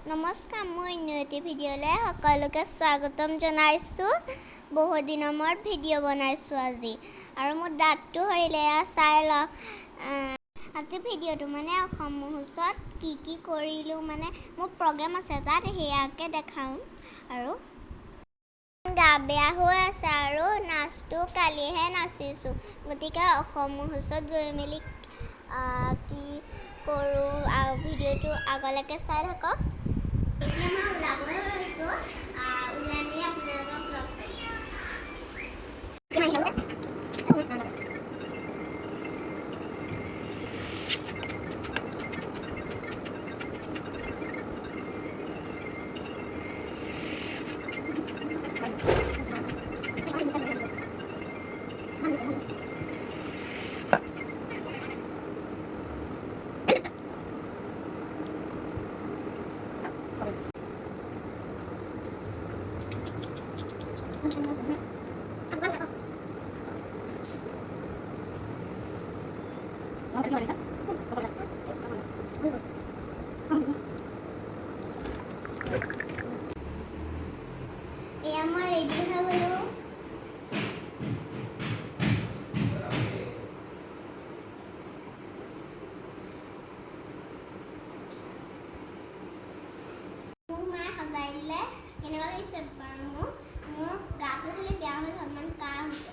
নমস্কাৰ মই ইন'ভেটিভ ভিডিঅ'লৈ সকলোকে স্বাগতম জনাইছোঁ। বহুত দিনৰ মূৰত ভিডিঅ' বনাইছোঁ আজি আৰু মোৰ দাঁতটো সৰিলে চাই লওক। আজি ভিডিঅ'টো মানে অসম মহোৎসৱত কি কৰিলোঁ মানে মোৰ প্ৰগ্ৰেম আছে তাত সেয়াকে দেখাওঁ আৰু গা বেয়া হৈ আছে আৰু নাচটো কালিহে নাচিছোঁ। গতিকে অসম মহোৎসৱত গৈ মেলি কি কৰোঁ আৰু ভিডিঅ'টো আগলৈকে চাই থাকক। এতিয়া মই ওলাবলৈ লৈছোঁ, ওলাই মেলি আপোনালোকক লগ এয়া মই ৰেডি হৈ গ'লোঁ। মোক মায়ে সজাই দিলে, কেনেকুৱা লাগিছে বাৰু মোৰ গাটো খালি বেয়া হৈ অলপমান কাহ হৈছে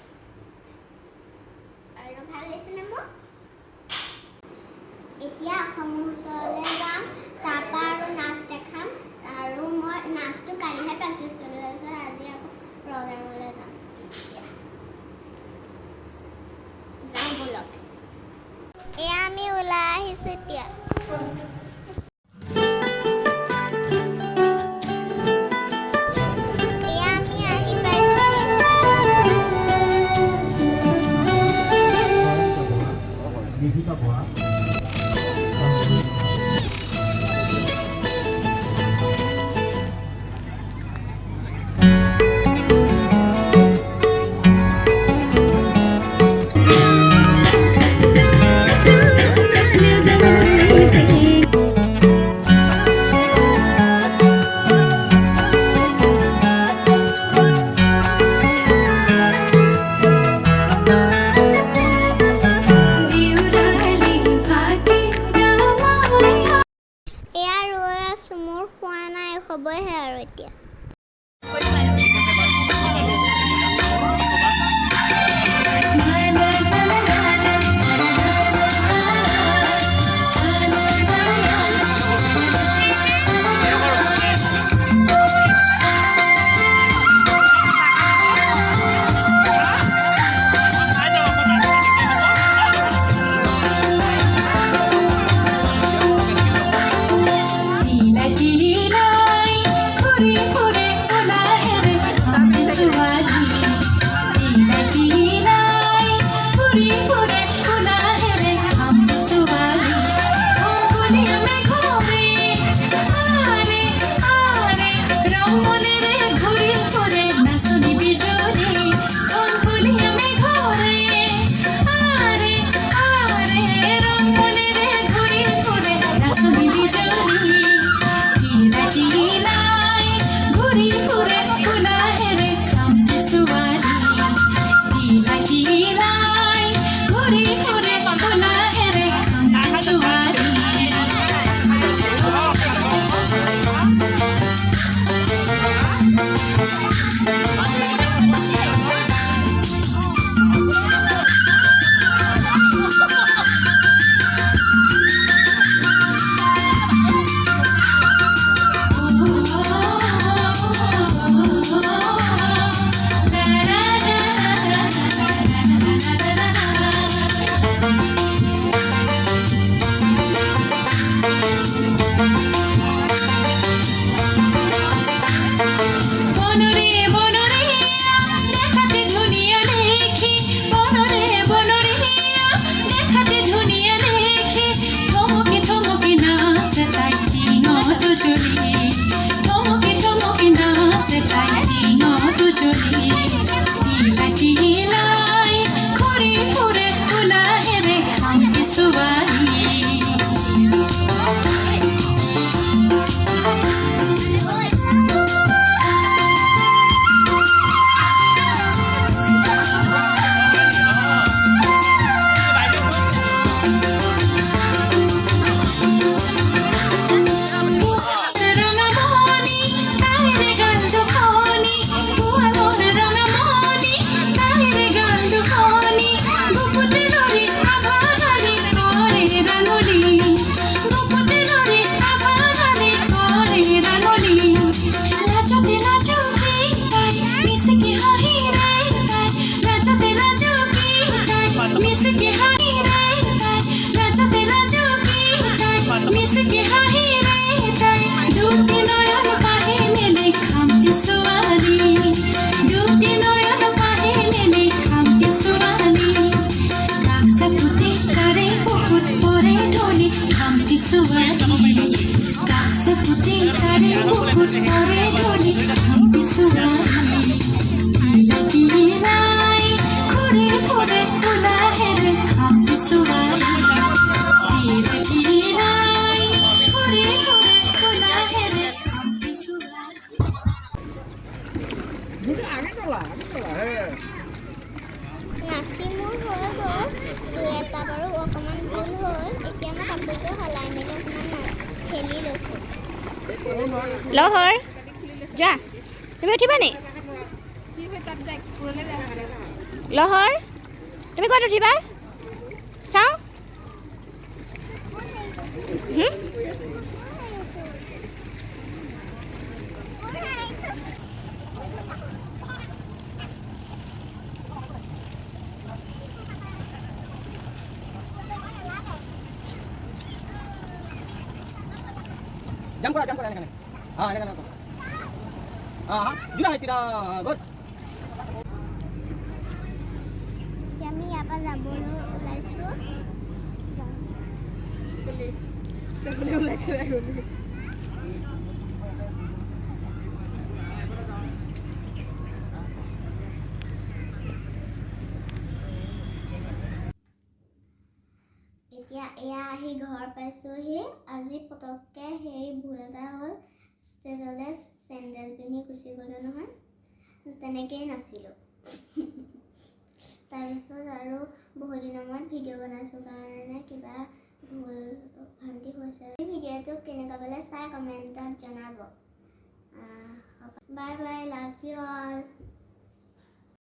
আৰু ভাল লাগিছেনে মোক? এতিয়া অসম মহোৎসৱলৈ যাম, তাৰপৰা আৰু নাচ দেখাম আৰু মই নাচটো কালিহে প্ৰেক্টিছ কৰি লৈছোঁ, আজি আকৌ প্ৰগ্ৰামলৈ যাম ব'লক। এয়া আমি ওলাই আহিছোঁ এতিয়া। মোৰ খোৱা নাই, হ'বহে আৰু এতিয়া। তাৰে বুকুত পৰে ধৰি হাঁহি চোৰাহি তিলাই ঘূৰি ফুৰে কোলাহেৰে হাঁহি চোৰাহি তিলাই ঘূৰি ফুৰে কোলাহেৰে হাঁহি চোৰাহি নাচি মোৰ হৈ গ'ল দুই এটা বাৰু অকণমান ভুল হ'ল এতিয়া মই কাপোৰযোৰ সলাই মেলি অকণমান খেলি লৈছোঁ লহৰ যা তুমি উঠিবা নি লহৰ তুমি ক'ত উঠিবা চাওঁ jump kora enakane enakane jura speed good এতিয়া আমি ইয়াৰ পৰা যাবলৈ ওলাইছোঁ এতিয়া এয়া আহি ঘৰ পাইছোঁহি আজি পটককৈ হেৰি ভুল এটা হ'ল ষ্টেজলৈ চেণ্ডেল পিন্ধি গুচি গ'লোঁ নহয় তেনেকৈয়ে নাছিলোঁ তাৰপিছত আৰু বহুত দিনৰ মূৰত ভিডিঅ' বনাইছোঁ কাৰণে কিবা ভুল ভ্ৰান্তি হৈছে এই ভিডিঅ'টো কেনেকুৱা পালে চাই কমেণ্টত জনাব bye bye love you all